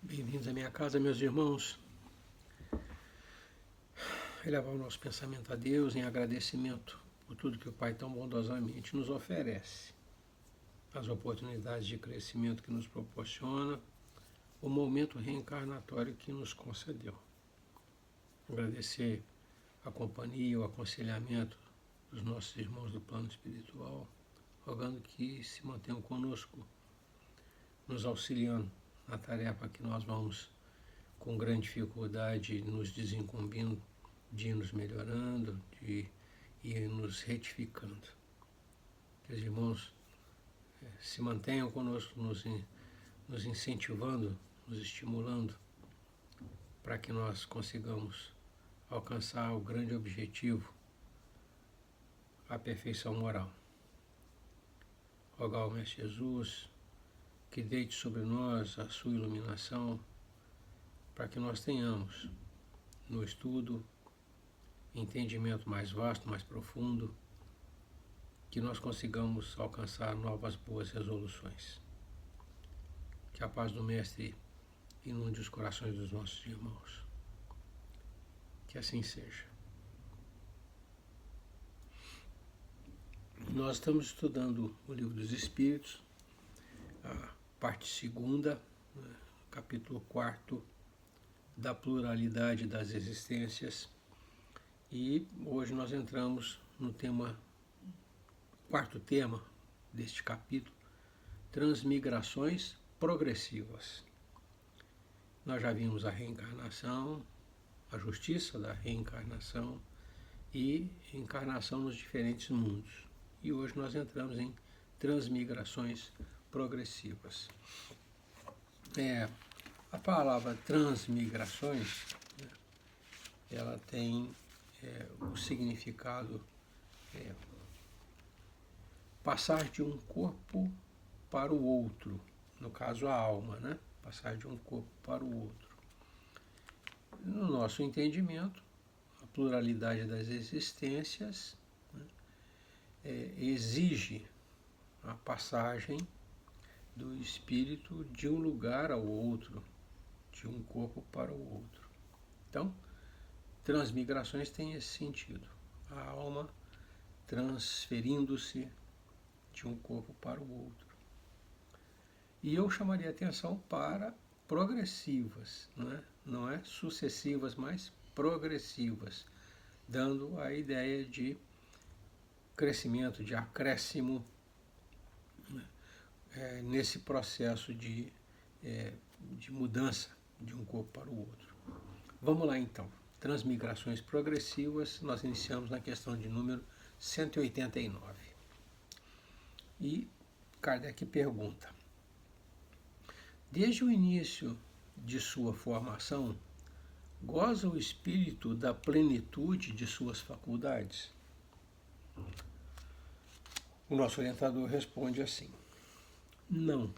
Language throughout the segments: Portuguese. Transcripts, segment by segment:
Bem-vindos à minha casa, meus irmãos. Elevar o nosso pensamento a Deus em agradecimento por tudo que o Pai tão bondosamente nos oferece, as oportunidades de crescimento que nos proporciona, o momento reencarnatório que nos concedeu. Agradecer a companhia, o aconselhamento dos nossos irmãos do plano espiritual, rogando que se mantenham conosco, nos auxiliando na tarefa que nós vamos com grande dificuldade nos desincumbindo de ir nos melhorando, de ir nos retificando. Que os irmãos se mantenham conosco, nos incentivando, nos estimulando, para que nós consigamos alcançar o grande objetivo, a perfeição moral. Rogar ao Mestre Jesus que deite sobre nós a sua iluminação, para que nós tenhamos no estudo entendimento mais vasto, mais profundo, que nós consigamos alcançar novas boas resoluções. Que a paz do Mestre inunde os corações dos nossos irmãos. Que assim seja. Nós estamos estudando o Livro dos Espíritos, a parte 2ª, capítulo 4º, da pluralidade das existências. E hoje nós entramos no quarto tema deste capítulo, transmigrações progressivas. Nós já vimos a reencarnação, a justiça da reencarnação e encarnação nos diferentes mundos. E hoje nós entramos em transmigrações progressivas. A palavra transmigrações, ela tem o significado passar de um corpo para o outro, no caso a alma, né? Passar de um corpo para o outro. No nosso entendimento, a pluralidade das existências, né, exige a passagem do espírito de um lugar ao outro, de um corpo para o outro. Então, transmigrações têm esse sentido. A alma transferindo-se de um corpo para o outro. E eu chamaria atenção para progressivas, não é sucessivas, mas progressivas, dando a ideia de crescimento, de acréscimo, nesse processo de mudança de um corpo para o outro. Vamos lá então. Transmigrações progressivas, nós iniciamos na questão de número 189. E Kardec pergunta: desde o início de sua formação, goza o espírito da plenitude de suas faculdades? O nosso orientador responde assim: não,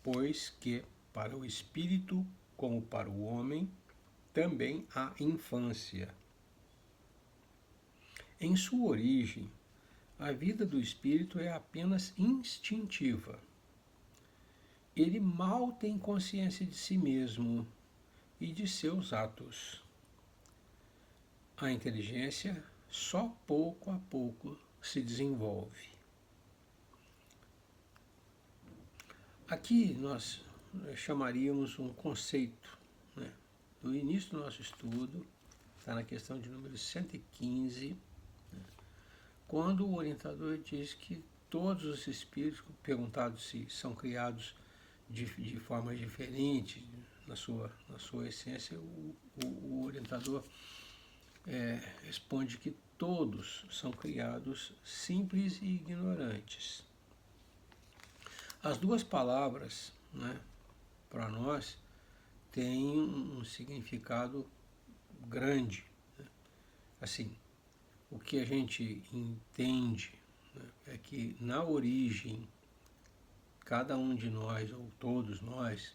pois que para o espírito, como para o homem, também há infância. Em sua origem, a vida do espírito é apenas instintiva. Ele mal tem consciência de si mesmo e de seus atos. A inteligência só pouco a pouco se desenvolve. Aqui nós chamaríamos um conceito, do início do nosso estudo, está na questão de número 115, quando o orientador diz que todos os espíritos, perguntados se são criados de formas diferentes, na sua essência, o orientador responde que todos são criados simples e ignorantes. As duas palavras, para nós, têm um significado grande. Assim, o que a gente entende é que na origem, cada um de nós, ou todos nós,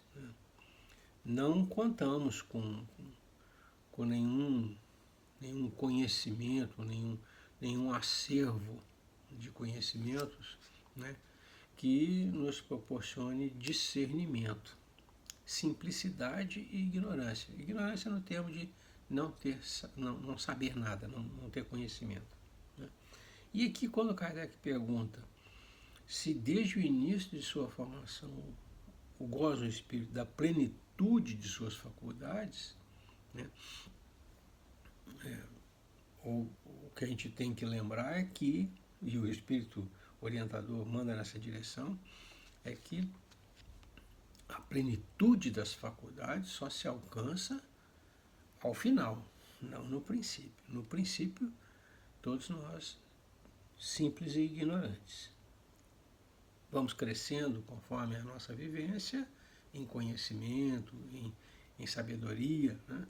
não contamos com nenhum conhecimento, nenhum acervo de conhecimentos, que nos proporcione discernimento. simplicidade e ignorância. Ignorância no termo de não saber nada, não ter conhecimento. Né? E aqui, quando Kardec pergunta se desde o início de sua formação o goza o espírito da plenitude de suas faculdades, né? O que a gente tem que lembrar é que, e o espírito orientador manda nessa direção, é que a plenitude das faculdades só se alcança ao final, não no princípio. No princípio, todos nós simples e ignorantes. Vamos crescendo conforme a nossa vivência, em conhecimento, em sabedoria, né?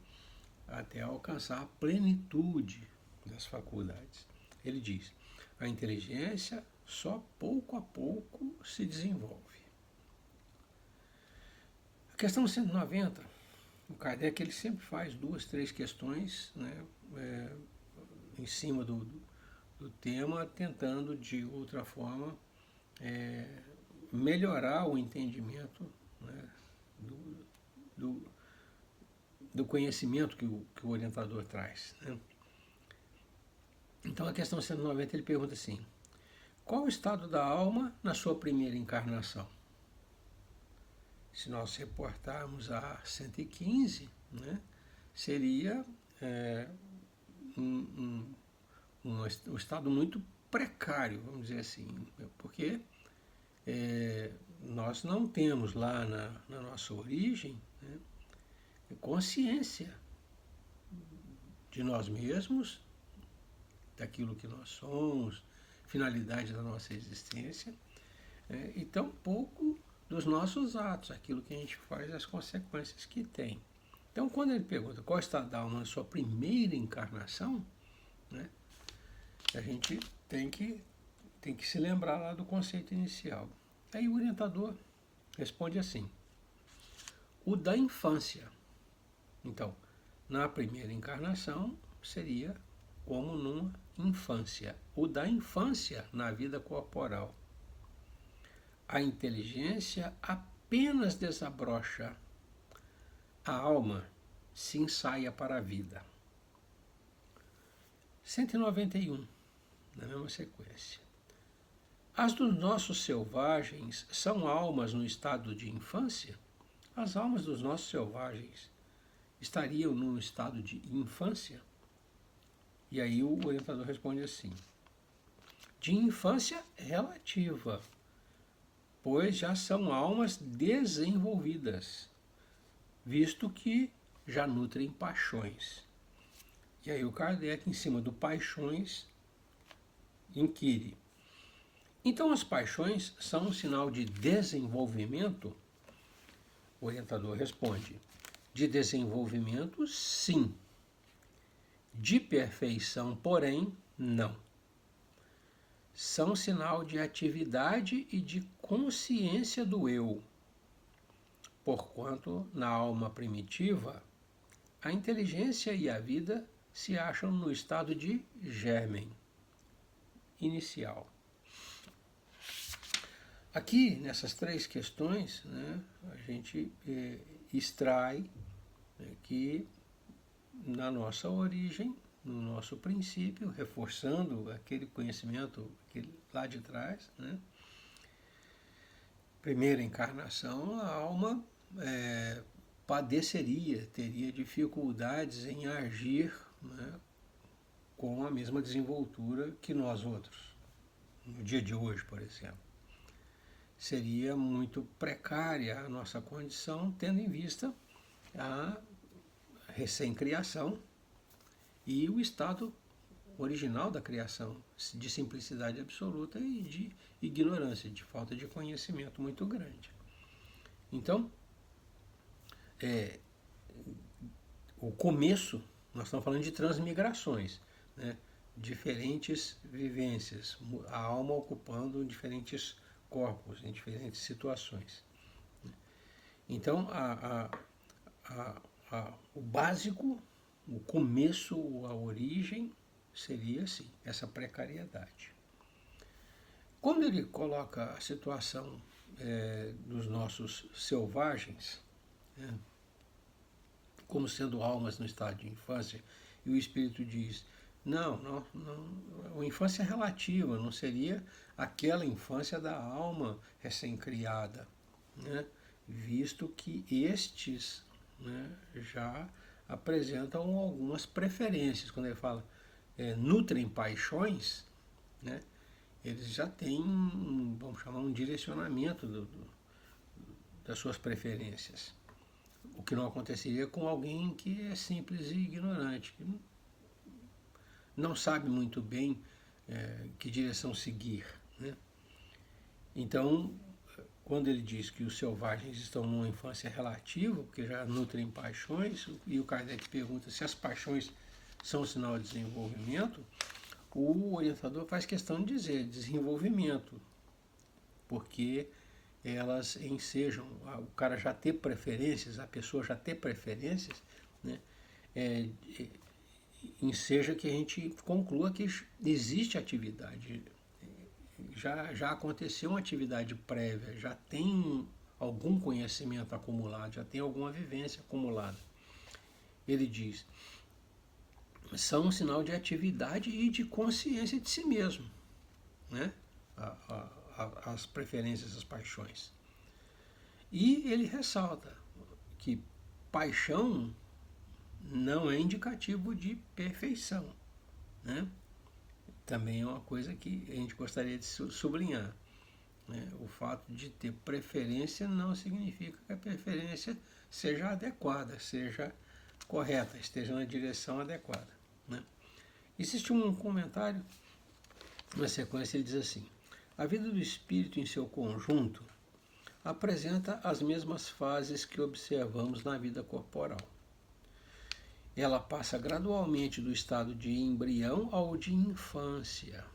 Até alcançar a plenitude das faculdades. Ele diz, a inteligência só pouco a pouco se desenvolve. A questão 190, o Kardec ele sempre faz 2, 3 questões, né, em cima do tema, tentando de outra forma melhorar o entendimento, né, do conhecimento que o orientador traz. Né? Então a questão 190 ele pergunta assim, qual o estado da alma na sua primeira encarnação? Se nós reportarmos a 115, né, seria um estado muito precário, vamos dizer assim, porque nós não temos lá na nossa origem, né, consciência de nós mesmos, daquilo que nós somos, finalidade da nossa existência, e tampouco dos nossos atos, aquilo que a gente faz, as consequências que tem. Então, quando ele pergunta qual está da alma na sua primeira encarnação, né, a gente tem que se lembrar lá do conceito inicial. Aí o orientador responde assim, o da infância. Então, na primeira encarnação seria como numa infância. O da infância na vida corporal. A inteligência apenas desabrocha, a alma se ensaia para a vida. 191, na mesma sequência. As dos nossos selvagens são almas no estado de infância? As almas dos nossos selvagens estariam num estado de infância? E aí o orientador responde assim, de infância relativa, pois já são almas desenvolvidas, visto que já nutrem paixões. E aí o Kardec, em cima do paixões, inquire. Então as paixões são um sinal de desenvolvimento? O orientador responde, de desenvolvimento, sim. De perfeição, porém, não. São sinal de atividade e de consciência do eu, porquanto, na alma primitiva, a inteligência e a vida se acham no estado de germen inicial. Aqui, nessas 3 questões, né, a gente extrai que na nossa origem, no nosso princípio, reforçando aquele conhecimento lá de trás, né, primeira encarnação, a alma padeceria, teria dificuldades em agir, né, com a mesma desenvoltura que nós outros, no dia de hoje, por exemplo. Seria muito precária a nossa condição, tendo em vista a recém-criação e o estado original da criação, de simplicidade absoluta e de ignorância, de falta de conhecimento muito grande. Então, o começo, nós estamos falando de transmigrações, né? Diferentes vivências, a alma ocupando diferentes corpos, em diferentes situações. Então, o básico, o começo, a origem, seria assim, essa precariedade. Quando ele coloca a situação dos nossos selvagens, né, como sendo almas no estado de infância, e o Espírito diz, não, a infância é relativa, não seria aquela infância da alma recém-criada, né, visto que estes, né, já apresentam algumas preferências. Quando ele fala nutrem paixões, né, eles já têm, vamos chamar, um direcionamento das suas preferências. O que não aconteceria com alguém que é simples e ignorante, que não sabe muito bem que direção seguir, né? Então, quando ele diz que os selvagens estão numa infância relativa, porque já nutrem paixões, e o Kardec pergunta se as paixões são sinal de desenvolvimento, o orientador faz questão de dizer desenvolvimento, porque elas ensejam, o cara já ter preferências, a pessoa já ter preferências, né, enseja que a gente conclua que existe atividade, já aconteceu uma atividade prévia, já tem algum conhecimento acumulado, já tem alguma vivência acumulada. Ele diz, são um sinal de atividade e de consciência de si mesmo, né? As preferências, as paixões. E ele ressalta que paixão não é indicativo de perfeição, né? Também é uma coisa que a gente gostaria de sublinhar, né? O fato de ter preferência não significa que a preferência seja adequada, seja correta, esteja na direção adequada, né? Existe um comentário, na sequência ele diz assim, a vida do espírito em seu conjunto apresenta as mesmas fases que observamos na vida corporal. Ela passa gradualmente do estado de embrião ao de infância,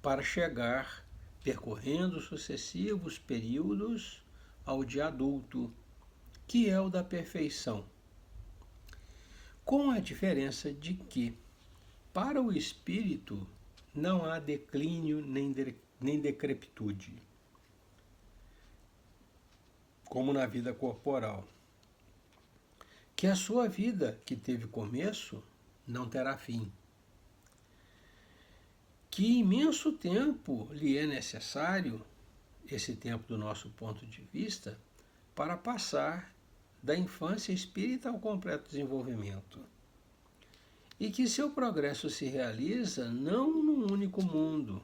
para chegar, percorrendo sucessivos períodos, ao de adulto, que é o da perfeição. Com a diferença de que, para o espírito, não há declínio nem decrepitude, como na vida corporal. Que a sua vida, que teve começo, não terá fim. Que imenso tempo lhe é necessário, esse tempo do nosso ponto de vista, para passar da infância espírita ao completo desenvolvimento. E que seu progresso se realiza não num único mundo,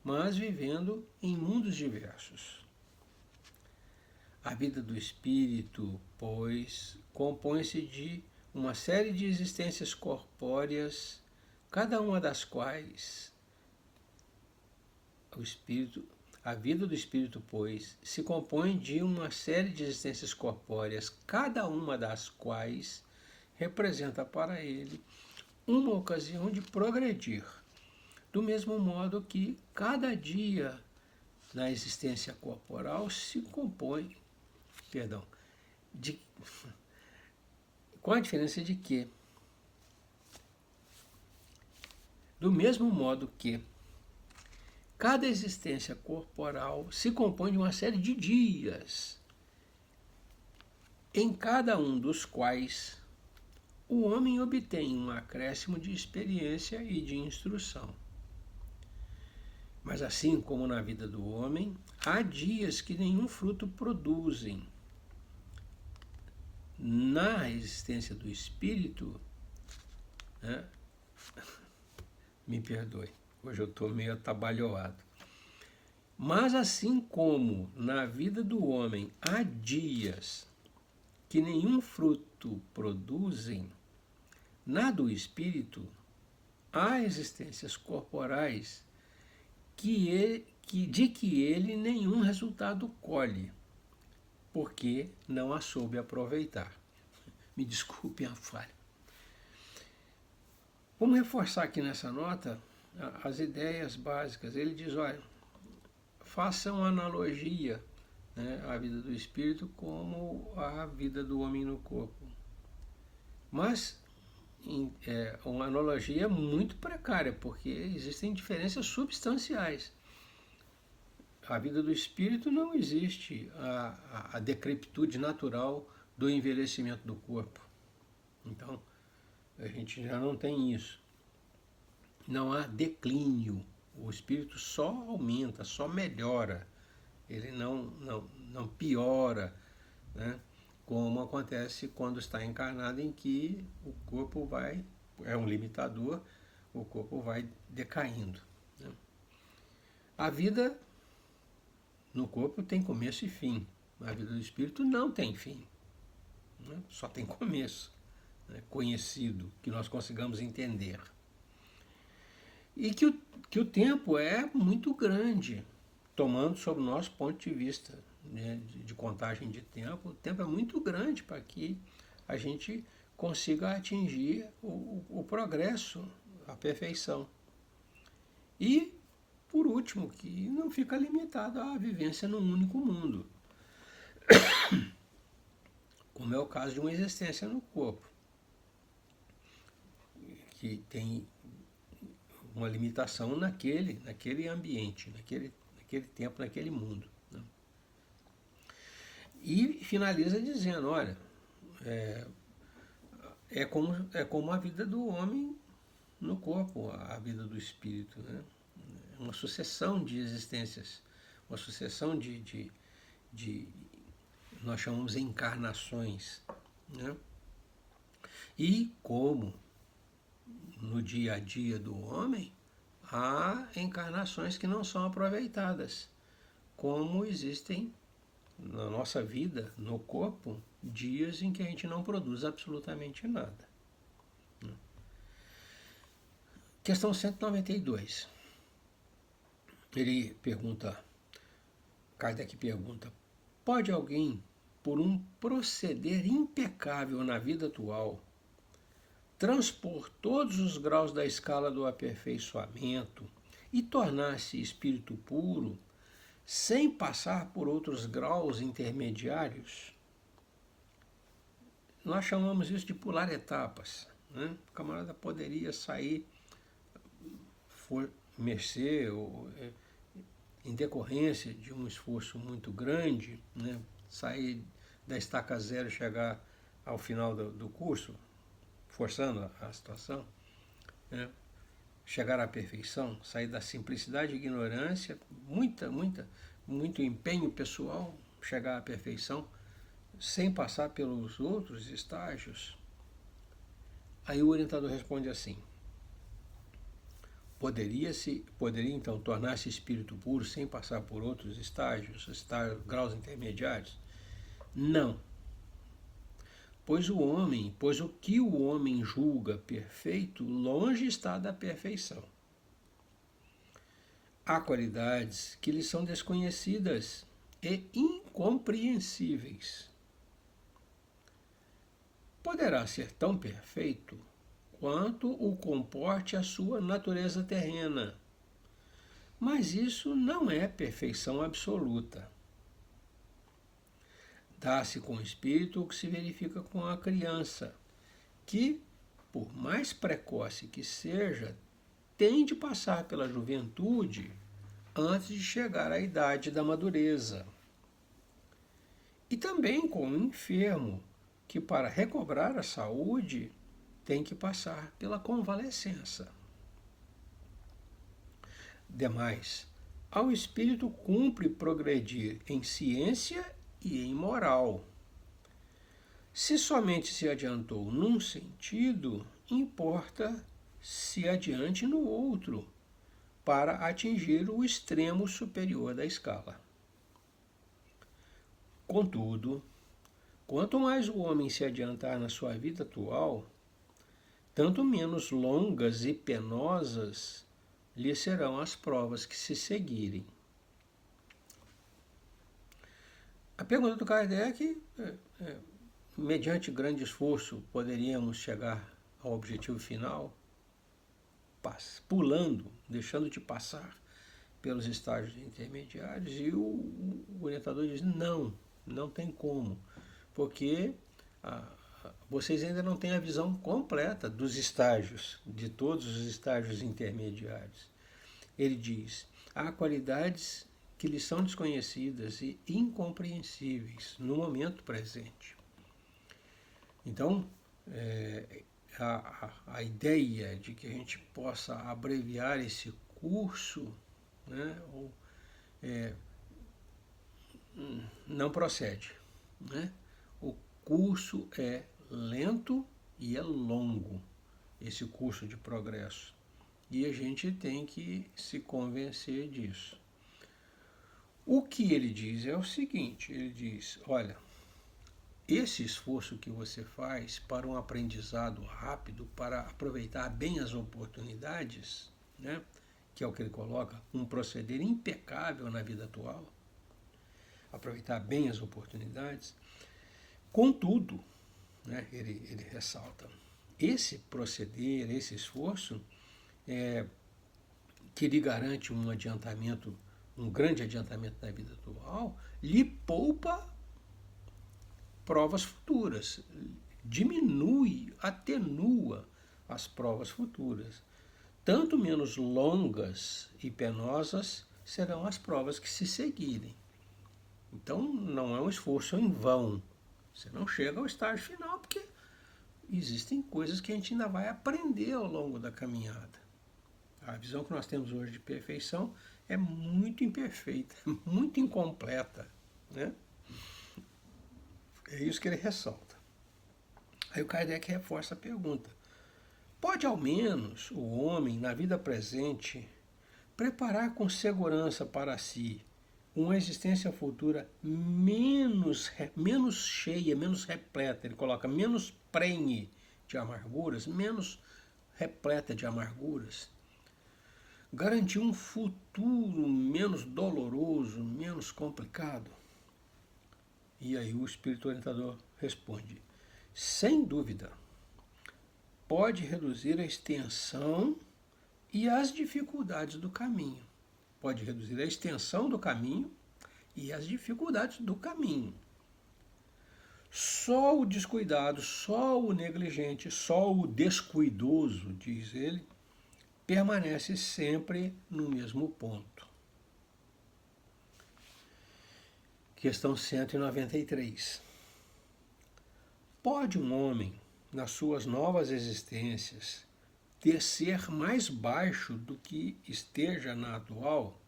mas vivendo em mundos diversos. A vida do espírito, pois, compõe-se de uma série de existências corpóreas, cada uma das quais a vida do espírito, pois, se compõe de uma série de existências corpóreas, cada uma das quais representa para ele uma ocasião de progredir, do mesmo modo que cada dia na existência corporal se compõe, com a diferença de que, do mesmo modo que cada existência corporal se compõe de uma série de dias, em cada um dos quais o homem obtém um acréscimo de experiência e de instrução. Mas assim como na vida do homem, há dias que nenhum fruto produzem. Na existência do espírito, né? Me perdoe, hoje eu estou meio atabalhoado. Mas assim como na vida do homem há dias que nenhum fruto produzem, na do espírito há existências corporais de que ele nenhum resultado colhe, porque não a soube aproveitar. Me desculpem a falha. Vamos reforçar aqui nessa nota as ideias básicas. Ele diz, olha, faça uma analogia, né, à vida do espírito como a vida do homem no corpo. Mas uma analogia muito precária, porque existem diferenças substanciais. A vida do espírito não existe a decrepitude natural do envelhecimento do corpo. Então, a gente já não tem isso. Não há declínio. O espírito só aumenta, só melhora. Ele não piora, né? Como acontece quando está encarnado, em que o corpo é um limitador, o corpo vai decaindo, né? A vida no corpo tem começo e fim. A vida do espírito não tem fim, né? Só tem começo, né? Conhecido, que nós consigamos entender. E que o tempo é muito grande, tomando sob o nosso ponto de vista, né, de contagem de tempo. O tempo é muito grande para que a gente consiga atingir o progresso, a perfeição. E, por último, que não fica limitado à vivência num único mundo, como é o caso de uma existência no corpo, que tem uma limitação naquele ambiente, naquele tempo, naquele mundo, né? E finaliza dizendo, olha, é como a vida do homem no corpo, a vida do espírito, né? É uma sucessão de existências, uma sucessão de nós chamamos encarnações, né? E como no dia a dia do homem, há encarnações que não são aproveitadas, como existem na nossa vida, no corpo, dias em que a gente não produz absolutamente nada. Questão 192. Ele pergunta, Kardec pergunta, pode alguém, por um proceder impecável na vida atual, transpor todos os graus da escala do aperfeiçoamento e tornar-se espírito puro, sem passar por outros graus intermediários? Nós chamamos isso de pular etapas, né? O camarada poderia sair, mercê ou em decorrência de um esforço muito grande, né? Sair da estaca zero e chegar ao final do curso, forçando a situação, né? Chegar à perfeição, sair da simplicidade e ignorância, muito empenho pessoal, chegar à perfeição, sem passar pelos outros estágios. Aí o orientador responde assim, poderia então tornar-se espírito puro sem passar por outros estágios, graus intermediários? Não. Pois o que o homem julga perfeito, longe está da perfeição. Há qualidades que lhe são desconhecidas e incompreensíveis. Poderá ser tão perfeito quanto o comporte a sua natureza terrena, mas isso não é perfeição absoluta. Dá-se com o espírito o que se verifica com a criança, que, por mais precoce que seja, tem de passar pela juventude antes de chegar à idade da madureza. E também com o enfermo, que para recobrar a saúde tem que passar pela convalescença. Demais, ao espírito cumpre progredir em ciência e em moral. Se somente se adiantou num sentido, importa se adiante no outro, para atingir o extremo superior da escala. Contudo, quanto mais o homem se adiantar na sua vida atual, tanto menos longas e penosas lhe serão as provas que se seguirem. A pergunta do Kardec mediante grande esforço, poderíamos chegar ao objetivo final, pulando, deixando de passar pelos estágios intermediários, e o orientador diz, não tem como, porque vocês ainda não têm a visão completa dos estágios, de todos os estágios intermediários. Ele diz, há qualidades que lhes são desconhecidas e incompreensíveis no momento presente. Então, a ideia de que a gente possa abreviar esse curso, né, não procede. Né? O curso é lento e é longo, esse curso de progresso. E a gente tem que se convencer disso. O que ele diz é o seguinte, ele diz, olha, esse esforço que você faz para um aprendizado rápido, para aproveitar bem as oportunidades, né, que é o que ele coloca, um proceder impecável na vida atual, aproveitar bem as oportunidades, contudo, né, ele ressalta, esse proceder, esse esforço, que lhe garante um adiantamento, um grande adiantamento na vida atual, lhe poupa provas futuras, diminui, atenua as provas futuras. Tanto menos longas e penosas serão as provas que se seguirem. Então não é um esforço em vão. Você não chega ao estágio final porque existem coisas que a gente ainda vai aprender ao longo da caminhada. A visão que nós temos hoje de perfeição é muito imperfeita, muito incompleta, né? É isso que ele ressalta. Aí o Kardec reforça a pergunta. Pode ao menos o homem, na vida presente, preparar com segurança para si uma existência futura menos cheia, menos repleta, ele coloca menos prenhe de amarguras, menos repleta de amarguras, garantir um futuro menos doloroso, menos complicado? E aí o espírito orientador responde, sem dúvida, pode reduzir a extensão e as dificuldades do caminho. Pode reduzir a extensão do caminho e as dificuldades do caminho. Só o descuidado, só o negligente, só o descuidoso, diz ele, permanece sempre no mesmo ponto. Questão 193. Pode um homem, nas suas novas existências, descer mais baixo do que esteja na atual?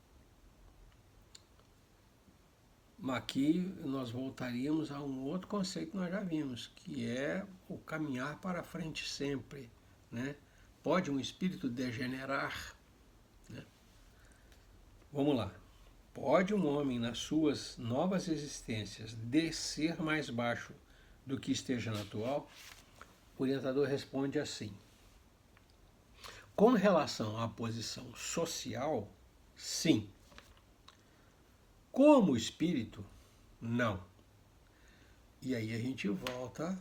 Aqui nós voltaríamos a um outro conceito que nós já vimos, que é o caminhar para frente sempre. Né? Pode um espírito degenerar? Né? Vamos lá. Pode um homem, nas suas novas existências, descer mais baixo do que esteja na atual? O orientador responde assim. Com relação à posição social, sim. Como espírito, não. E aí a gente volta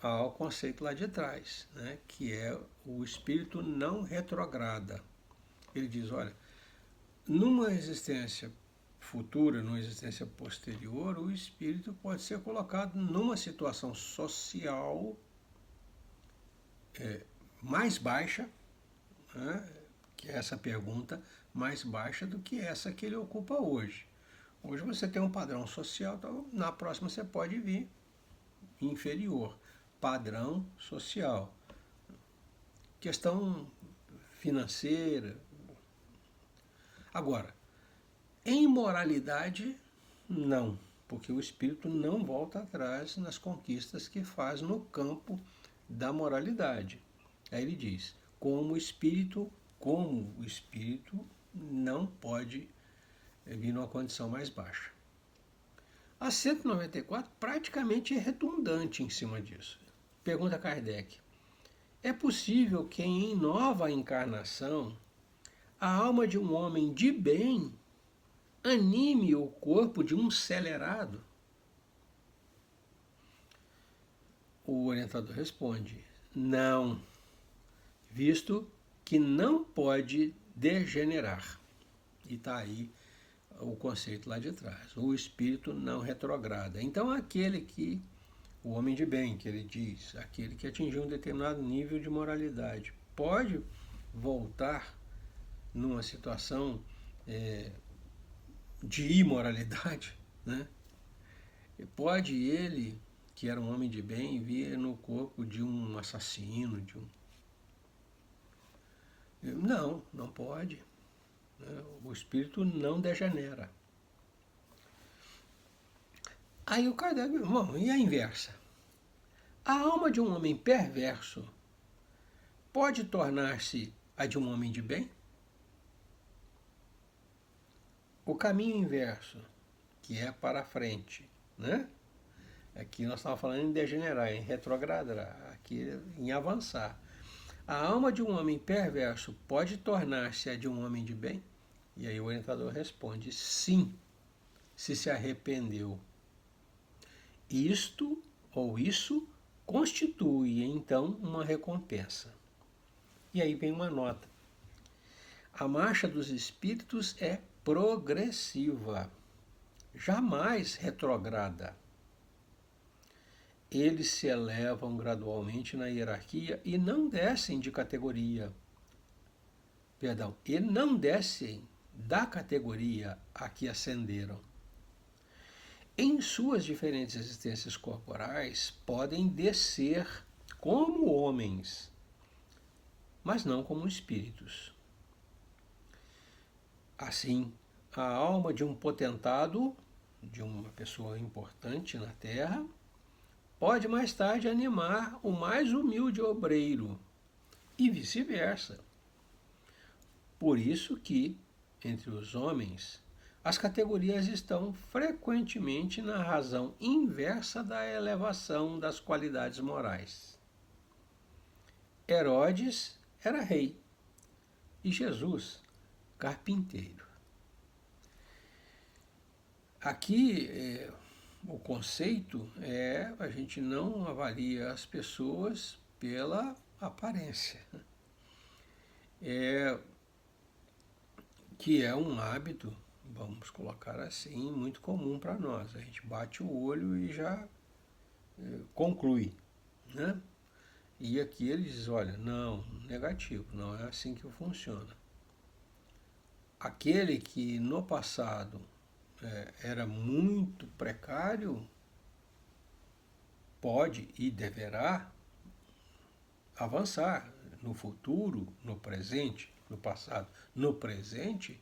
ao conceito lá de trás, né, que é o espírito não retrograda. Ele diz, olha, numa existência futura, numa existência posterior, o espírito pode ser colocado numa situação social mais baixa, né, que é essa pergunta, mais baixa do que essa que ele ocupa hoje. Hoje você tem um padrão social, então na próxima você pode vir inferior. Padrão social. Questão financeira. Agora, em moralidade, não, porque o espírito não volta atrás nas conquistas que faz no campo da moralidade. Aí ele diz, como o espírito não pode vir numa condição mais baixa. A 194 praticamente é redundante em cima disso. Pergunta Kardec, é possível que em nova encarnação a alma de um homem de bem anime o corpo de um celerado? O orientador responde, não, visto que não pode degenerar. E está aí o conceito lá de trás. O espírito não retrograda. Então, o homem de bem, que ele diz, aquele que atingiu um determinado nível de moralidade, pode voltar numa situação de imoralidade, né? Pode ele que era um homem de bem, via no corpo de um assassino, de um... Não, não pode. O espírito não degenera. Aí o Kardec, bom, e a inversa? A alma de um homem perverso pode tornar-se a de um homem de bem? O caminho inverso, que é para frente, né? Aqui nós estávamos falando em degenerar, em retrogradar, aqui em avançar. A alma de um homem perverso pode tornar-se a de um homem de bem? E aí o orientador responde, sim, se arrependeu. Isto ou isso constitui, então, uma recompensa. E aí vem uma nota. A marcha dos espíritos é progressiva, jamais retrograda. Eles se elevam gradualmente na hierarquia e não descem de categoria. Perdão, e não descem da categoria a que ascenderam. Em suas diferentes existências corporais, podem descer como homens, mas não como espíritos. Assim, a alma de um potentado, de uma pessoa importante na Terra, pode mais tarde animar o mais humilde obreiro, e vice-versa. Por isso que, entre os homens, as categorias estão frequentemente na razão inversa da elevação das qualidades morais. Herodes era rei e Jesus, carpinteiro. Aqui, o conceito é a gente não avalia as pessoas pela aparência. Que é um hábito, vamos colocar assim, muito comum para nós. A gente bate o olho e já conclui, né? E aqui ele diz, olha, não, negativo, não é assim que funciona. Aquele que no passado era muito precário, pode e deverá avançar no futuro, no presente, no passado, no presente,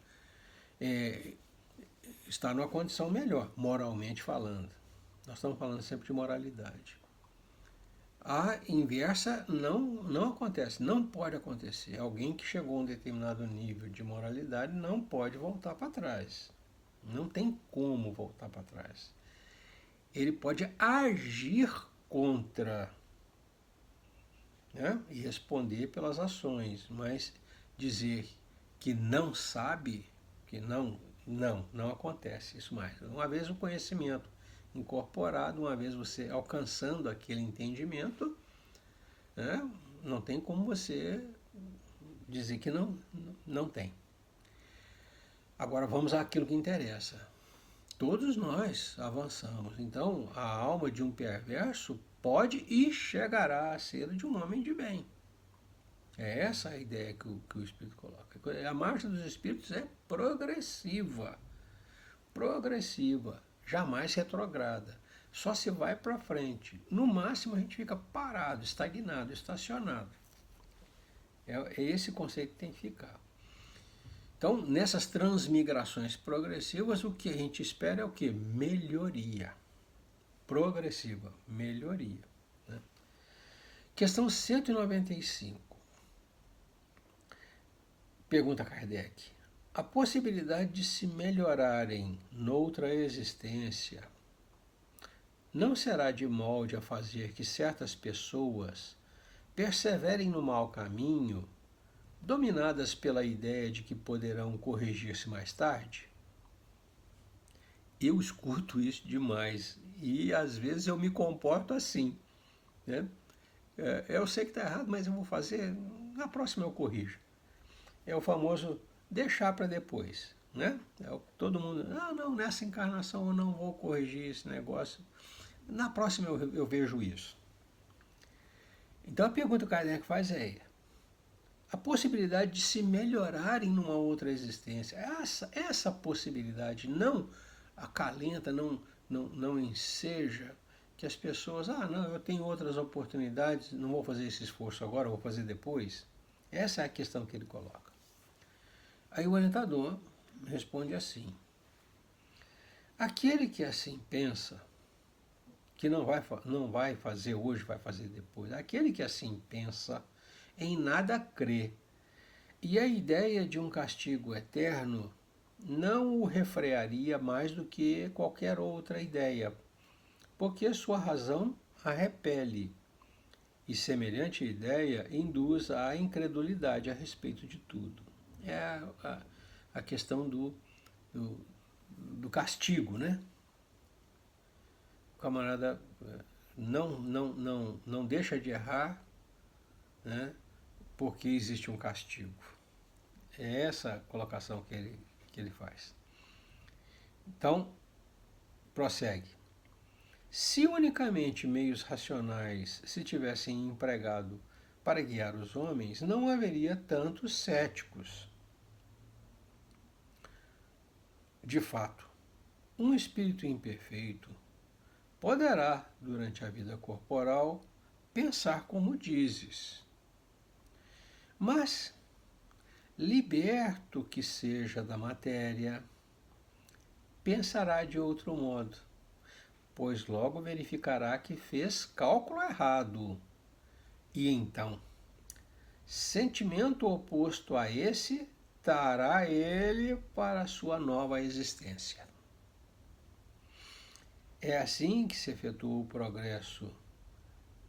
está numa condição melhor, moralmente falando. Nós estamos falando sempre de moralidade. A inversa não acontece, não pode acontecer. Alguém que chegou a um determinado nível de moralidade não pode voltar para trás. Não tem como voltar para trás. Ele pode agir contra, né, e responder pelas ações, mas dizer que não sabe, que não acontece isso mais. Uma vez o conhecimento incorporado, uma vez você alcançando aquele entendimento, né, não tem como você dizer que não tem. Agora vamos àquilo que interessa. Todos nós avançamos. Então, a alma de um perverso pode e chegará a ser de um homem de bem. É essa a ideia que o Espírito coloca. A marcha dos Espíritos é progressiva. Progressiva. Jamais retrograda. Só se vai para frente. No máximo a gente fica parado, estagnado, estacionado. É esse conceito que tem que ficar. Então, nessas transmigrações progressivas, o que a gente espera é o quê? Melhoria. Progressiva, melhoria. Né? Questão 195. Pergunta Kardec. A possibilidade de se melhorarem noutra existência não será de molde a fazer que certas pessoas perseverem no mau caminho, dominadas pela ideia de que poderão corrigir-se mais tarde? Eu escuto isso demais e às vezes eu me comporto assim, né? Eu sei que está errado, mas eu vou fazer, na próxima eu corrijo. É o famoso deixar para depois, né? Todo mundo, não, nessa encarnação eu não vou corrigir esse negócio, na próxima eu vejo isso. Então a pergunta que o Kardec faz é: a possibilidade de se melhorarem numa outra existência, essa possibilidade não acalenta, não enseja, que as pessoas, não, eu tenho outras oportunidades, não vou fazer esse esforço agora, vou fazer depois. Essa é a questão que ele coloca. Aí o orientador responde assim: aquele que assim pensa, que não vai fazer hoje, vai fazer depois, aquele que assim pensa, em nada crê. E a ideia de um castigo eterno não o refrearia mais do que qualquer outra ideia, porque sua razão a repele, e semelhante ideia induz à incredulidade a respeito de tudo. É a questão do castigo, né? O camarada não deixa de errar, né, porque existe um castigo. É essa a colocação que ele faz. Então, prossegue. Se unicamente meios racionais se tivessem empregado para guiar os homens, não haveria tantos céticos. De fato, um espírito imperfeito poderá, durante a vida corporal, pensar como dizes. Mas, liberto que seja da matéria, pensará de outro modo, pois logo verificará que fez cálculo errado. E então, sentimento oposto a esse trará ele para a sua nova existência. É assim que se efetua o progresso.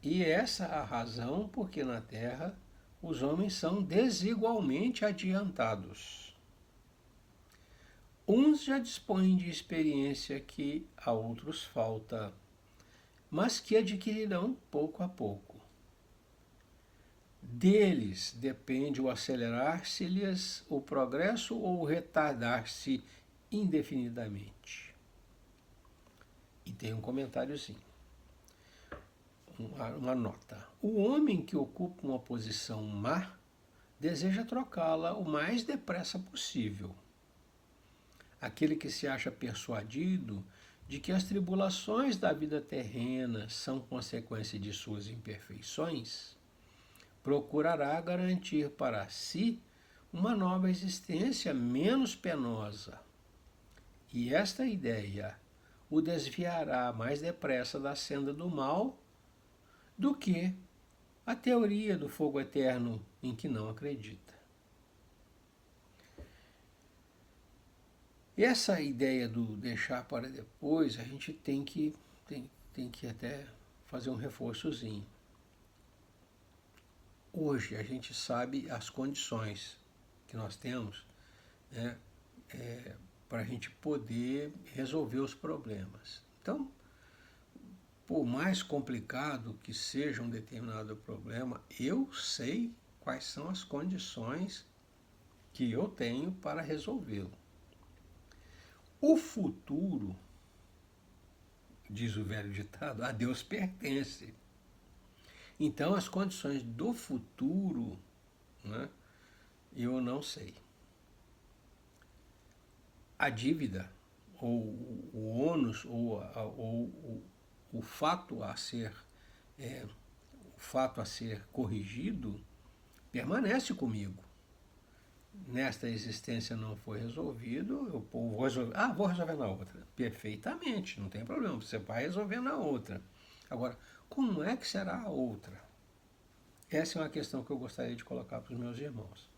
E essa a razão porque na Terra os homens são desigualmente adiantados. Uns já dispõem de experiência que a outros falta, mas que adquirirão pouco a pouco. Deles depende o acelerar-se-lhes o progresso ou o retardar-se indefinidamente. E tem um comentáriozinho, uma nota. O homem que ocupa uma posição má deseja trocá-la o mais depressa possível. Aquele que se acha persuadido de que as tribulações da vida terrena são consequência de suas imperfeições, procurará garantir para si uma nova existência menos penosa. E esta ideia o desviará mais depressa da senda do mal do que a teoria do fogo eterno em que não acredita. E essa ideia do deixar para depois, a gente tem que até fazer um reforçozinho. Hoje a gente sabe as condições que nós temos, né, para a gente poder resolver os problemas. Então, por mais complicado que seja um determinado problema, eu sei quais são as condições que eu tenho para resolvê-lo. O futuro, diz o velho ditado, a Deus pertence. Então, as condições do futuro, né, eu não sei. A dívida, ou o ônus, ou o fato a ser corrigido, permanece comigo. Nesta existência não foi resolvido, eu vou resolver. Vou resolver na outra. Perfeitamente, não tem problema, você vai resolver na outra. Agora, como é que será a outra? Essa é uma questão que eu gostaria de colocar para os meus irmãos.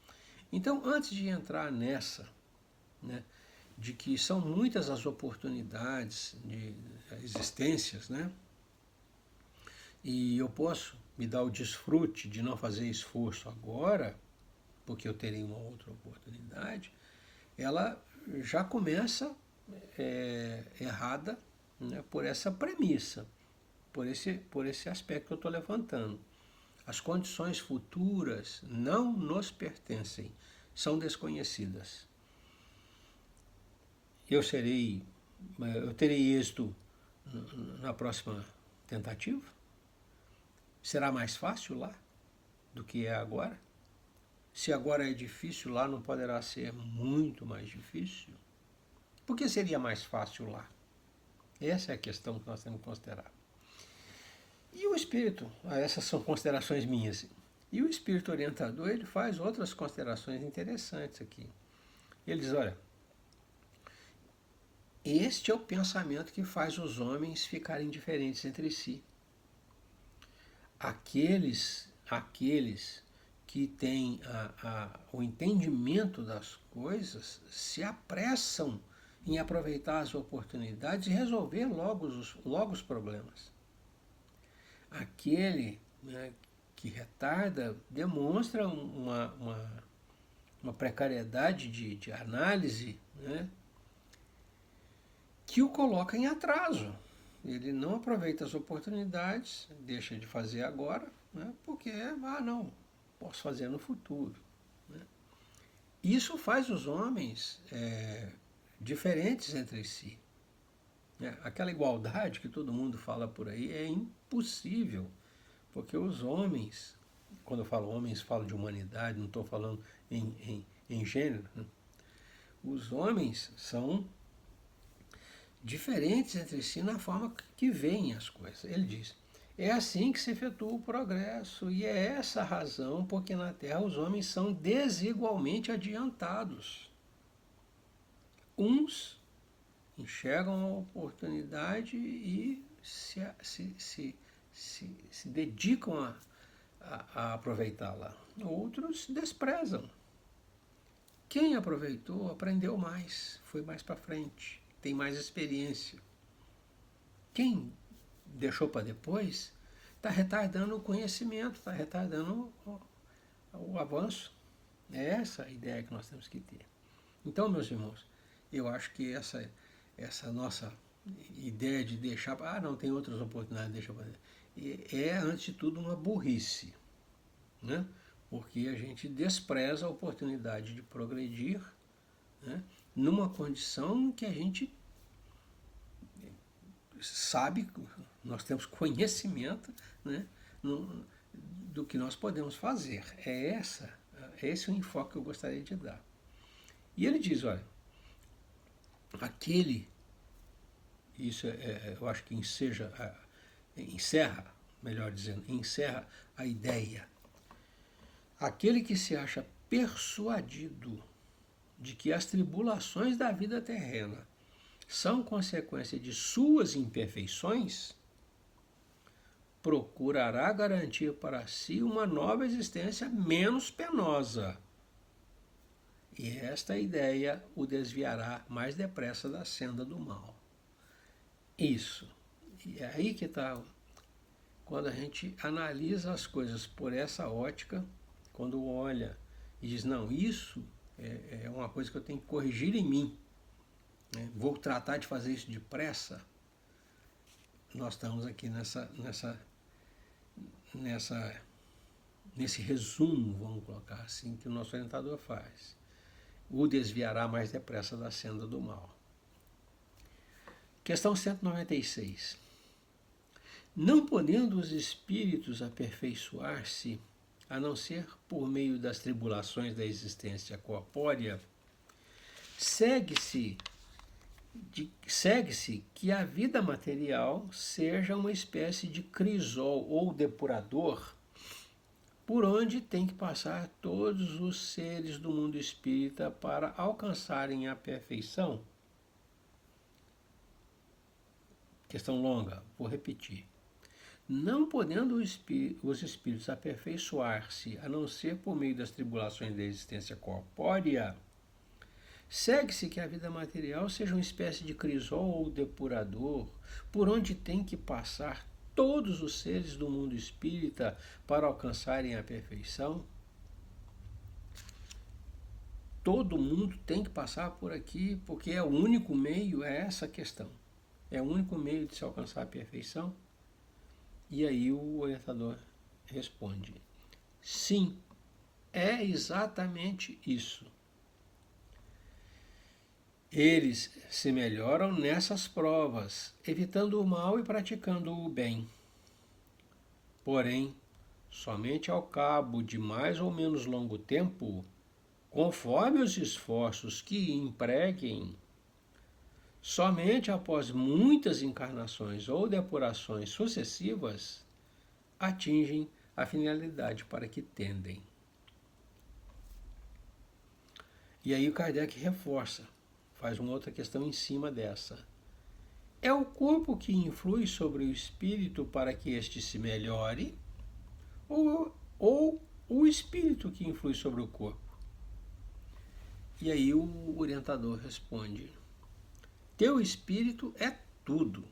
Então, antes de entrar nessa, né, de que são muitas as oportunidades de existências, né, e eu posso me dar o desfrute de não fazer esforço agora, porque eu terei uma outra oportunidade, ela já começa errada, né, por essa premissa, por esse aspecto que eu estou levantando. As condições futuras não nos pertencem, são desconhecidas. Eu terei êxito na próxima tentativa? Será mais fácil lá do que é agora? Se agora é difícil, lá não poderá ser muito mais difícil? Por que seria mais fácil lá? Essa é a questão que nós temos que considerar. E o espírito, essas são considerações minhas. E o espírito orientador, ele faz outras considerações interessantes aqui. Ele diz, olha, este é o pensamento que faz os homens ficarem diferentes entre si. Aqueles que têm o entendimento das coisas se apressam em aproveitar as oportunidades e resolver logo os problemas. Aquele, né, que retarda demonstra uma precariedade de análise, né, que o coloca em atraso. Ele não aproveita as oportunidades, deixa de fazer agora, né, porque, não, posso fazer no futuro. Né. Isso faz os homens diferentes entre si. Aquela igualdade que todo mundo fala por aí é impossível, porque os homens, quando eu falo homens, falo de humanidade, não estou falando em gênero, né? Os homens são diferentes entre si na forma que veem as coisas. Ele diz, é assim que se efetua o progresso, e é essa a razão porque na Terra os homens são desigualmente adiantados. Uns enxergam a oportunidade e se dedicam a aproveitá-la. Outros desprezam. Quem aproveitou aprendeu mais, foi mais para frente, tem mais experiência. Quem deixou para depois está retardando o conhecimento, está retardando o avanço. É essa a ideia que nós temos que ter. Então, meus irmãos, eu acho que essa nossa ideia de deixar, não, tem outras oportunidades, deixa para antes de tudo uma burrice, né? Porque a gente despreza a oportunidade de progredir, né, numa condição que a gente sabe, nós temos conhecimento, né, do que nós podemos fazer. Esse é o enfoque que eu gostaria de dar. E ele diz, olha, isso eu acho que encerra a ideia. Aquele que se acha persuadido de que as tribulações da vida terrena são consequência de suas imperfeições, procurará garantir para si uma nova existência menos penosa. E esta ideia o desviará mais depressa da senda do mal. Isso. E é aí que está. Quando a gente analisa as coisas por essa ótica, quando olha e diz, não, isso é uma coisa que eu tenho que corrigir em mim, né? Vou tratar de fazer isso depressa, nós estamos aqui nesse resumo, vamos colocar assim, que o nosso orientador faz. O desviará mais depressa da senda do mal. Questão 196. Não podendo os espíritos aperfeiçoar-se, a não ser por meio das tribulações da existência corpórea, segue-se que a vida material seja uma espécie de crisol ou depurador por onde tem que passar todos os seres do mundo espírita para alcançarem a perfeição. Questão longa, vou repetir. Não podendo os espíritos aperfeiçoar-se, a não ser por meio das tribulações da existência corpórea, segue-se que a vida material seja uma espécie de crisol ou depurador, por onde tem que passar todos os seres do mundo espírita para alcançarem a perfeição. Todo mundo tem que passar por aqui, porque é o único meio, é essa a questão. É o único meio de se alcançar a perfeição? E aí o orientador responde, sim, é exatamente isso. Eles se melhoram nessas provas, evitando o mal e praticando o bem. Porém, somente ao cabo de mais ou menos longo tempo, conforme os esforços que empreguem, somente após muitas encarnações ou depurações sucessivas, atingem a finalidade para que tendem. E aí o Kardec reforça, faz uma outra questão em cima dessa. É o corpo que influi sobre o espírito para que este se melhore, ou o espírito que influi sobre o corpo? E aí o orientador responde: teu espírito é tudo.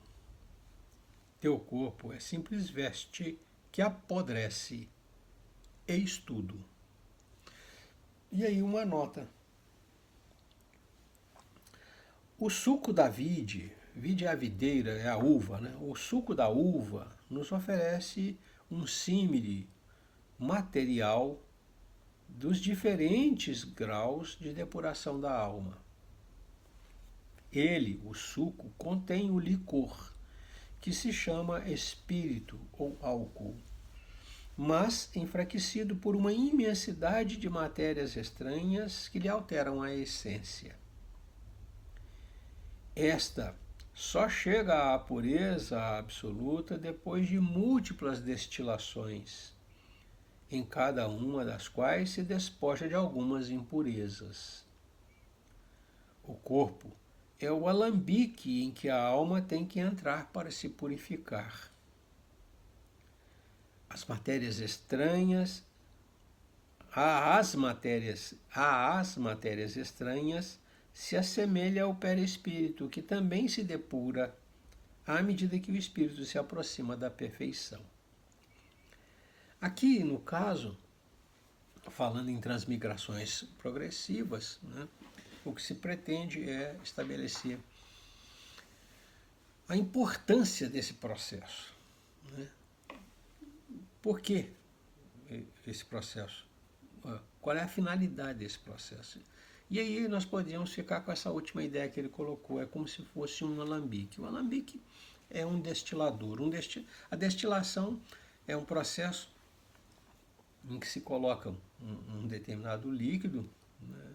Teu corpo é simples veste que apodrece. Eis tudo. E aí uma nota. O suco da vide é a videira, é a uva, né? O suco da uva nos oferece um símile material dos diferentes graus de depuração da alma. Ele, o suco, contém o licor, que se chama espírito ou álcool, mas enfraquecido por uma imensidade de matérias estranhas que lhe alteram a essência. Esta só chega à pureza absoluta depois de múltiplas destilações, em cada uma das quais se despoja de algumas impurezas. O corpo é o alambique em que a alma tem que entrar para se purificar. As matérias estranhas, às matérias estranhas, se assemelha ao perispírito, que também se depura à medida que o espírito se aproxima da perfeição. Aqui, no caso, falando em transmigrações progressivas, né, o que se pretende é estabelecer a importância desse processo. Né? Por que esse processo? Qual é a finalidade desse processo? E aí nós podemos ficar com essa última ideia que ele colocou, é como se fosse um alambique. O alambique é um destilador. A destilação é um processo em que se coloca um determinado líquido, né,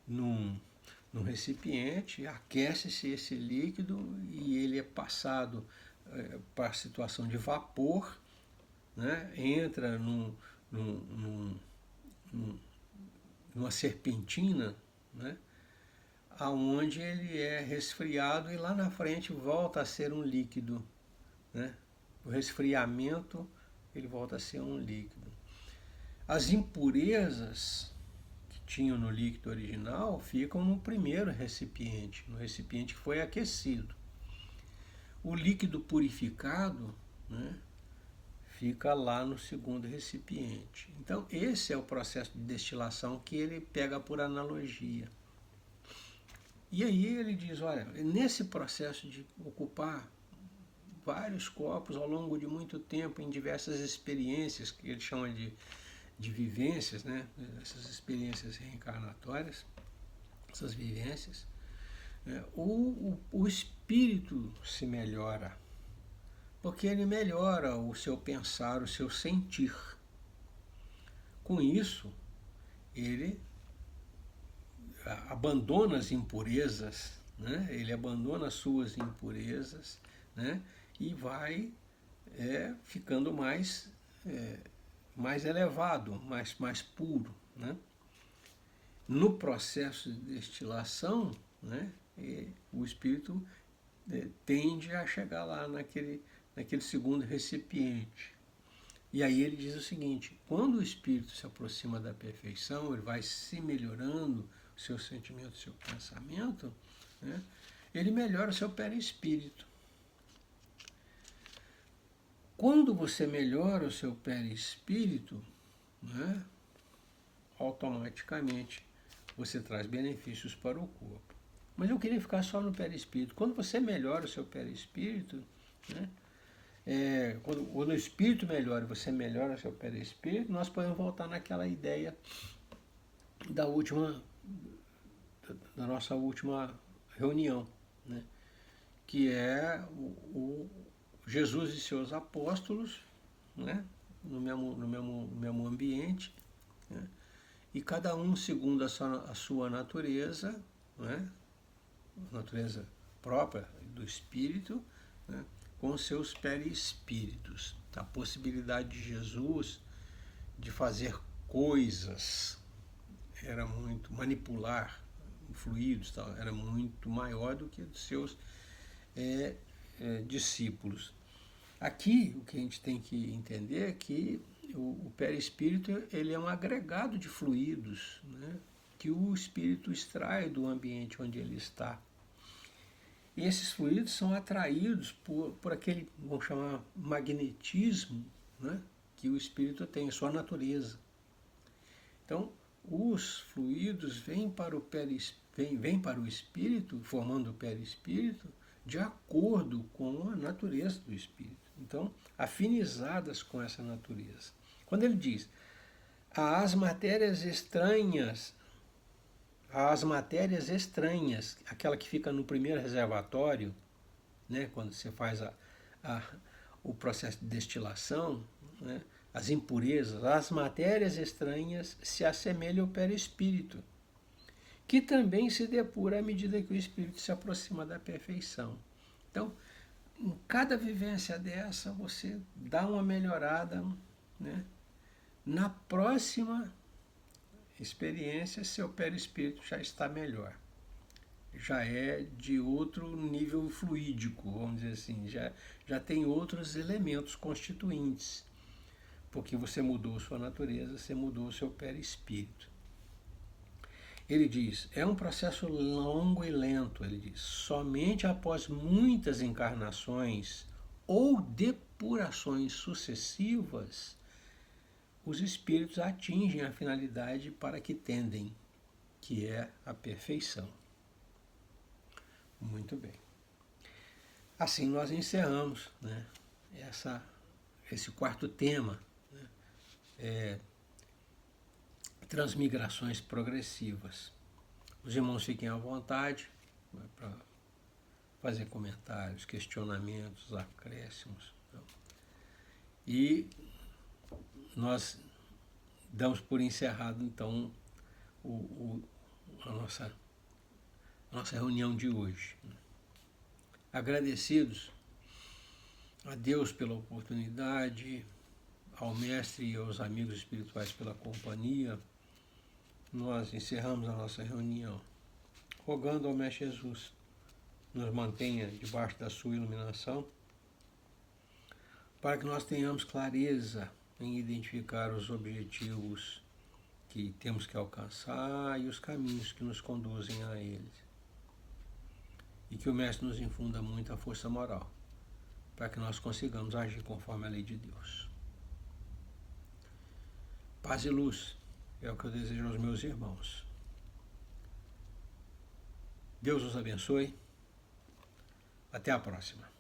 num recipiente, aquece-se esse líquido e ele é passado para a situação de vapor, né, entra numa serpentina, né, aonde ele é resfriado e lá na frente volta a ser um líquido. Né? O resfriamento, ele volta a ser um líquido. As impurezas que tinham no líquido original ficam no primeiro recipiente, no recipiente que foi aquecido. O líquido purificado, né, fica lá no segundo recipiente. Então, esse é o processo de destilação que ele pega por analogia. E aí ele diz, olha, nesse processo de ocupar vários corpos ao longo de muito tempo, em diversas experiências, que ele chama de vivências, né? Essas experiências reencarnatórias, essas vivências, o espírito se melhora, porque ele melhora o seu pensar, o seu sentir. Com isso, ele abandona as impurezas, né? Ele abandona as suas impurezas, né? E vai ficando mais elevado, mais puro. Né? No processo de destilação, né, o espírito tende a chegar lá naquele segundo recipiente. E aí ele diz o seguinte, quando o espírito se aproxima da perfeição, ele vai se melhorando, o seu sentimento, o seu pensamento, né, ele melhora o seu perispírito. Quando você melhora o seu perispírito, né, automaticamente você traz benefícios para o corpo. Mas eu queria ficar só no perispírito. Quando você melhora o seu perispírito, né, quando o espírito melhora e você melhora o seu perispírito, nós podemos voltar naquela ideia da nossa última reunião, né, que é o Jesus e seus apóstolos, né, no mesmo ambiente, né, e cada um segundo a sua natureza, né, natureza própria do espírito, né, com seus perispíritos. A possibilidade de Jesus de fazer coisas era muito, manipular fluidos, tal, era muito maior do que dos seus discípulos. Aqui o que a gente tem que entender é que o perispírito ele é um agregado de fluidos, né, que o espírito extrai do ambiente onde ele está. E esses fluidos são atraídos por aquele, vamos chamar, magnetismo, né, que o espírito tem em sua natureza. Então, os fluidos vêm para o espírito, formando o perispírito, de acordo com a natureza do espírito. Então, afinizadas com essa natureza. Quando ele diz, às matérias estranhas, aquela que fica no primeiro reservatório, né, quando você faz o processo de destilação, né, as impurezas, as matérias estranhas se assemelham ao perispírito, que também se depura à medida que o espírito se aproxima da perfeição. Então, em cada vivência dessa, você dá uma melhorada, né? Na próxima experiência, seu perispírito já está melhor. Já é de outro nível fluídico, vamos dizer assim, já tem outros elementos constituintes, porque você mudou sua natureza, você mudou o seu perispírito. Ele diz, é um processo longo e lento, ele diz, somente após muitas encarnações ou depurações sucessivas, os espíritos atingem a finalidade para que tendem, que é a perfeição. Muito bem. Assim nós encerramos, né, esse quarto tema, né, transmigrações progressivas. Os irmãos fiquem à vontade, né, para fazer comentários, questionamentos, acréscimos. Né? E nós damos por encerrado, então, a nossa reunião de hoje. Agradecidos a Deus pela oportunidade, ao Mestre e aos amigos espirituais pela companhia, nós encerramos a nossa reunião, rogando ao Mestre Jesus nos mantenha debaixo da sua iluminação, para que nós tenhamos clareza em identificar os objetivos que temos que alcançar e os caminhos que nos conduzem a eles. E que o Mestre nos infunda muita força moral, para que nós consigamos agir conforme a lei de Deus. Paz e luz é o que eu desejo aos meus irmãos. Deus os abençoe. Até a próxima.